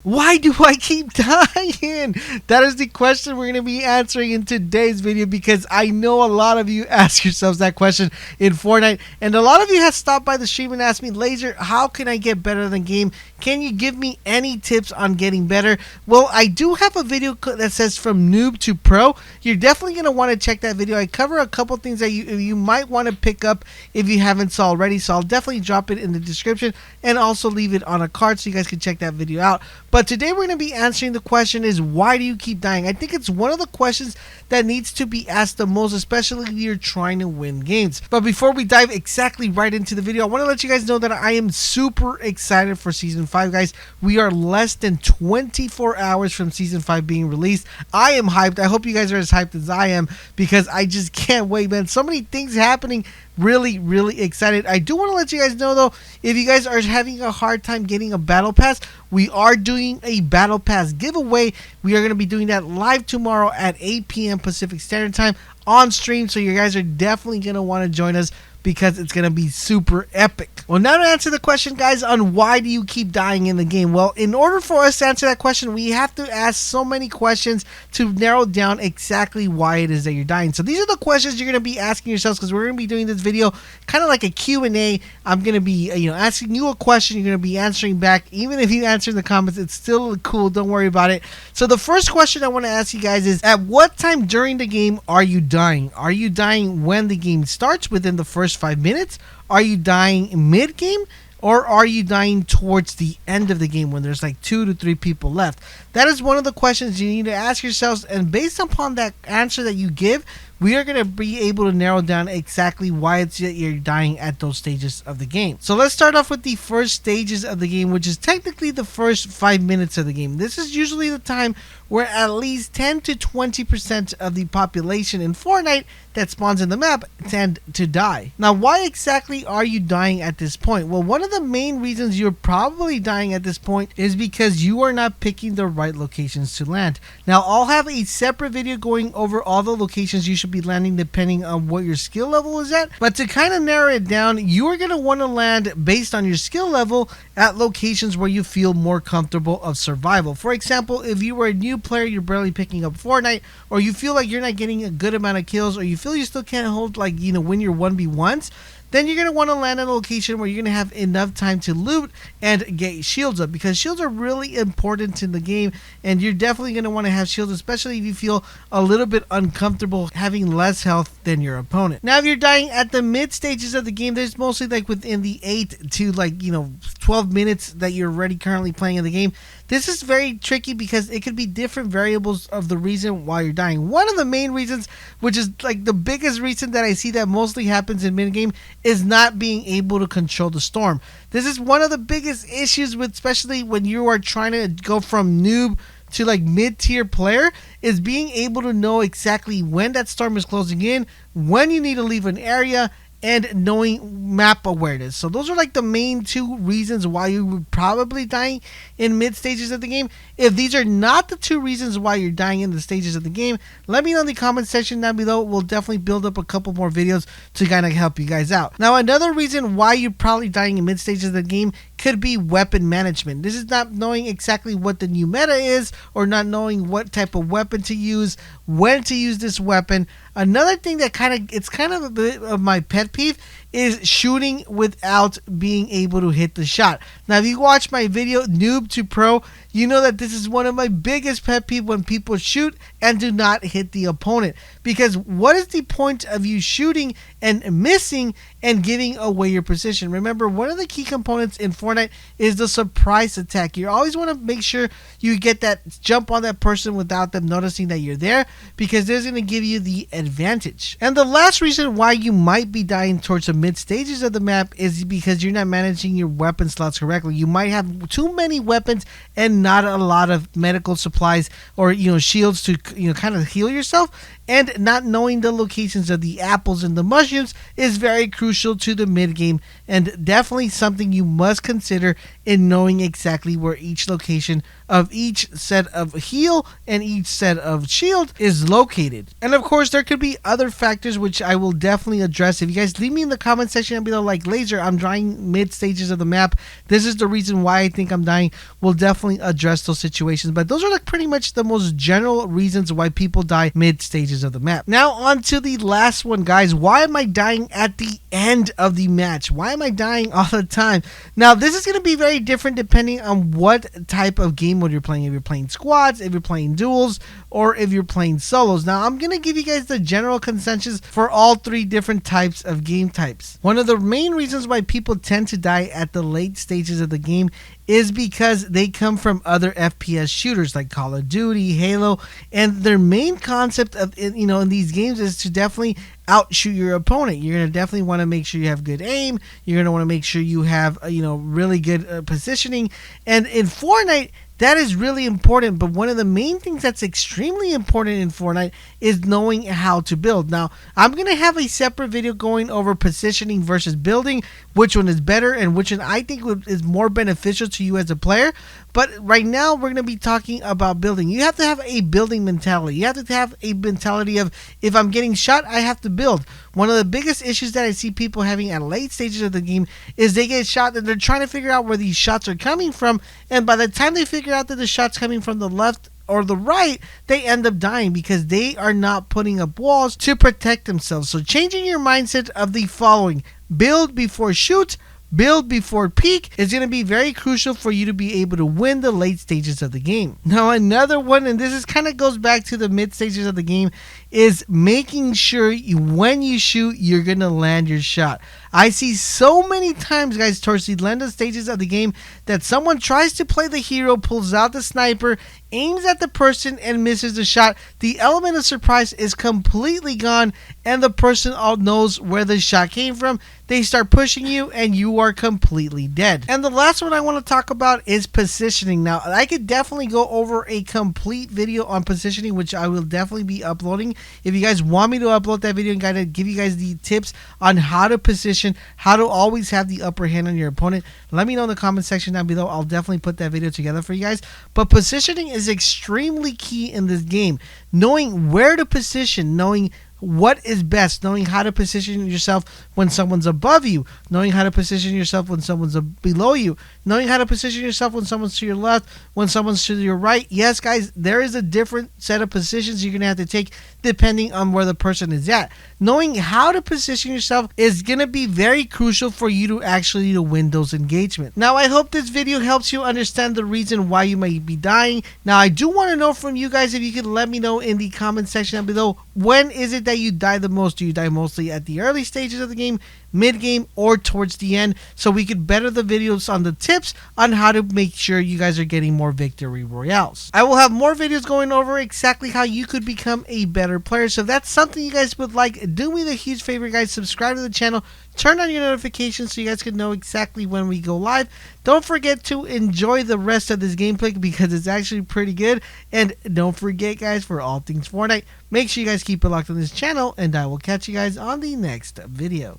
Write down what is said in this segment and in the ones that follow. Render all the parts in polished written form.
Why do I keep dying? That is the question we're going to be answering in today's video, because I know a lot of you ask yourselves that question in Fortnite, and a lot of you have stopped by the stream and asked me, Laser, how can I get better in the game? Can you give me any tips on getting better? Well, I do have a video that says from noob to pro. You're definitely going to want to check that video. I cover a couple things that you might want to pick up if you haven't saw already, so I'll definitely drop it in the description and also leave it on a card so you guys can check that video out. But today we're going to be answering the question is, why do you keep dying? I think it's one of the questions that needs to be asked the most, especially if you're trying to win games. But before we dive exactly right into the video, I want to let you guys know that I am super excited for Season 5, guys. We are less than 24 hours from Season 5 being released. I am hyped. I hope you guys are as hyped as I am, because I just can't wait, man. So many things happening. Really excited. I do want to let you guys know, though, if you guys are having a hard time getting a battle pass, we are doing a battle pass giveaway. We are going to be doing that live tomorrow at 8 p.m. Pacific Standard Time on stream, so you guys are definitely going to want to join us, because it's going to be super epic. Well, now to answer the question, guys, on why do you keep dying in the game? Well, in order for us to answer that question, we have to ask so many questions to narrow down exactly why it is that you're dying. So these are the questions you're going to be asking yourselves, because we're going to be doing this video kind of like a Q&A. I'm going to be asking you a question. You're going to be answering back. Even if you answer in the comments, it's still cool. Don't worry about it. So the first question I want to ask you guys is, at what time during the game are you dying? Are you dying when the game starts, within the first 5 minutes? Are you dying mid-game? Or are you dying towards the end of the game when there's like 2 to 3 people left? That is one of the questions you need to ask yourselves, and based upon that answer that you give, we are going to be able to narrow down exactly why it's that you're dying at those stages of the game. So let's start off with the first stages of the game, which is technically the first 5 minutes of the game. This is usually the time where at least 10 to 20% of the population in Fortnite that spawns in the map tend to die. Now, why exactly are you dying at this point? Well, one of the main reasons you're probably dying at this point is because you are not picking the right locations to land. Now, I'll have a separate video going over all the locations you should be landing depending on what your skill level is at, but to kind of narrow it down, you are going to want to land based on your skill level at locations where you feel more comfortable of survival. For example, if you were a new player, you're barely picking up Fortnite, or you feel like you're not getting a good amount of kills, or you feel you still can't hold, like, win your 1v1s, then you're going to want to land in a location where you're going to have enough time to loot and get shields up, because shields are really important in the game, and you're definitely going to want to have shields, especially if you feel a little bit uncomfortable having less health than your opponent. Now, if you're dying at the mid stages of the game, there's mostly like within the 8 to 12 minutes that you're already currently playing in the game. This is very tricky because it could be different variables of the reason why you're dying. One of the main reasons, which is like the biggest reason that I see that mostly happens in mid-game, is not being able to control the storm. This is one of the biggest issues with, especially when you are trying to go from noob to like mid-tier player, is being able to know exactly when that storm is closing in, when you need to leave an area, and knowing map awareness. So those are like the main 2 reasons why you would probably dying in mid stages of the game. If these are not the 2 reasons why you're dying in the stages of the game, let me know in the comment section down below. We'll definitely build up a couple more videos to kind of help you guys out. Now, another reason why you're probably dying in mid stages of the game could be weapon management. This is not knowing exactly what the new meta is, or not knowing what type of weapon to use, when to use this weapon. Another thing that it's kind of a bit of my pet peeve is shooting without being able to hit the shot. Now, if you watch my video noob to pro, you know that this is one of my biggest pet peeves, when people shoot and do not hit the opponent. Because what is the point of you shooting and missing and giving away your position? Remember, one of the key components in Fortnite is the surprise attack. You always want to make sure you get that jump on that person without them noticing that you're there, because there's going to give you the advantage. And the last reason why you might be dying towards the mid stages of the map is because you're not managing your weapon slots correctly. You might have too many weapons and not a lot of medical supplies or shields to kind of heal yourself, and not knowing the locations of the apples and the mushrooms is very crucial crucial to the mid game, and definitely something you must consider in knowing exactly where each location of each set of heal and each set of shield is located. And of course, there could be other factors which I will definitely address. If you guys leave me in the comment section down below, like, Laser, I'm dying mid stages of the map, this is the reason why I think I'm dying, we'll definitely address those situations. But those are like pretty much the most general reasons why people die mid stages of the map. Now on to the last one, guys. Why am I dying at the end of the match? Why am I dying all the time? Now this is going to be very different depending on what type of game mode you're playing. If you're playing squads, if you're playing duels, or if you're playing solos. Now I'm going to give you guys the general consensus for all three different types of game types. One of the main reasons why people tend to die at the late stages of the game is because they come from other FPS shooters like Call of Duty, Halo, and their main concept of in these games is to definitely outshoot your opponent. You're gonna definitely want to make sure you have good aim. You're gonna want to make sure you have really good positioning. And in Fortnite, that is really important, but one of the main things that's extremely important in Fortnite is knowing how to build. Now, I'm going to have a separate video going over positioning versus building, which one is better and which one I think is more beneficial to you as a player. But right now, we're going to be talking about building. You have to have a building mentality. You have to have a mentality of, if I'm getting shot, I have to build. One of the biggest issues that I see people having at late stages of the game is they get shot and they're trying to figure out where these shots are coming from. And by the time they figure out that the shot's coming from the left or the right, they end up dying because they are not putting up walls to protect themselves. So changing your mindset of the following: build before shoot, build before peak, is going to be very crucial for you to be able to win the late stages of the game. Now another one, and this is kind of goes back to the mid stages of the game, is making sure when you shoot, you're going to land your shot. I see so many times, guys, towards the later stages of the game that someone tries to play the hero, pulls out the sniper, aims at the person and misses the shot. The element of surprise is completely gone and the person all knows where the shot came from. They start pushing you and you are completely dead. And the last one I want to talk about is positioning. Now, I could definitely go over a complete video on positioning, which I will definitely be uploading. If you guys want me to upload that video and kind of give you guys the tips on how to position, how to always have the upper hand on your opponent, let me know in the comment section down below. I'll definitely put that video together for you guys. But positioning is extremely key in this game. Knowing where to position, knowing what is best, knowing how to position yourself when someone's above you, knowing how to position yourself when someone's below you, knowing how to position yourself when someone's to your left, when someone's to your right. Yes, guys, there is a different set of positions you're going to have to take depending on where the person is at. Knowing how to position yourself is going to be very crucial for you to actually win those engagements. Now, I hope this video helps you understand the reason why you might be dying. Now, I do want to know from you guys, if you could let me know in the comment section down below, when is it that you die the most? Do you die mostly at the early stages of the game, mid game, or towards the end, so we could better the videos on the tips on how to make sure you guys are getting more victory royales. I will have more videos going over exactly how you could become a better player. So if that's something you guys would like, do me the huge favor, guys, subscribe to the channel, turn on your notifications so you guys can know exactly when we go live. Don't forget to enjoy the rest of this gameplay because it's actually pretty good. And don't forget, guys, for all things Fortnite, make sure you guys keep it locked on this channel, and I will catch you guys on the next video.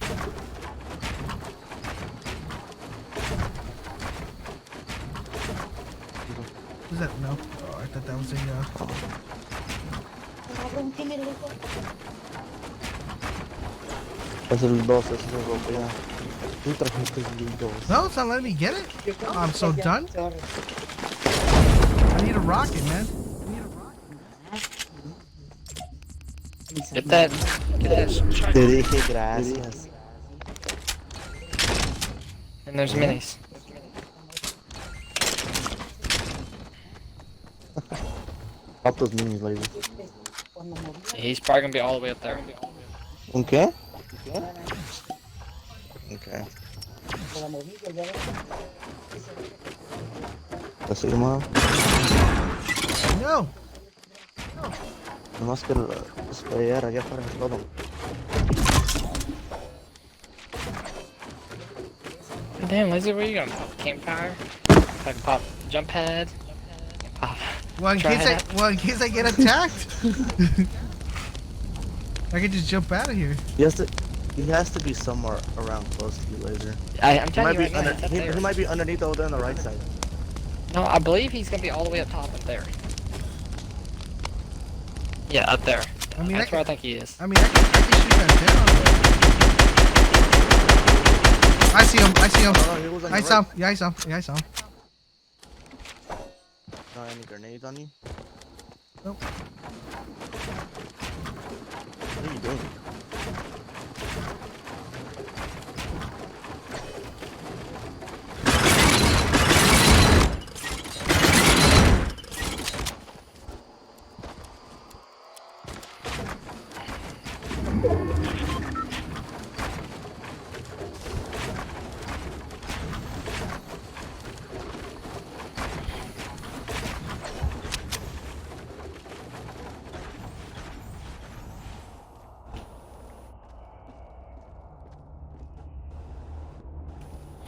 Was that? No. Oh, I thought that was a. Es el 2, ese es el rojo ya. Tú trajiste el 2. No, it's not letting me get it. Oh, I'm so done. I need a rocket, man. I need a rocket. Get that. Te dije gracias. And there's minis. Up those minis, lady. He's probably gonna be all the way up there. Okay? Okay. Así, hermano. No. Nomás que esperar allá afuera es todo. Damn, Lizzie, where you gonna pop? Campfire? If I can pop jump pad. Pop. Well, in case I get attacked, I can just jump out of here. Ya estoy. He has to be somewhere around close to you, Laser. I'm He telling might you be right now, under. he's up there. He might be underneath over there on the right side. No, I believe he's gonna be all the way up top up there. Yeah, up there. I mean, That's where I think he is. I mean, I can shoot that down. I see him. I see him. No, he was on I your saw him. right. Yeah, I saw him. Yeah, I saw him. Not any grenades on you? Nope. What are you doing?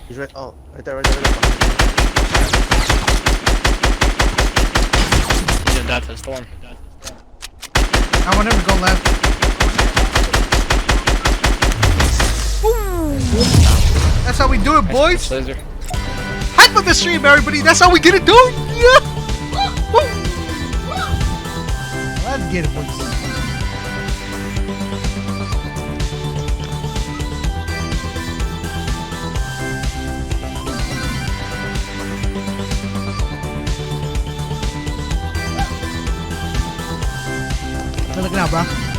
He's right. Oh, right there, right there, right there. He did that to the storm. I want him to go left. Woo! That's how we do it, boys. Laser. Hype up the stream, everybody. That's how we get it done. Yeah. Woo! Let's get it, boys. Look out, bro.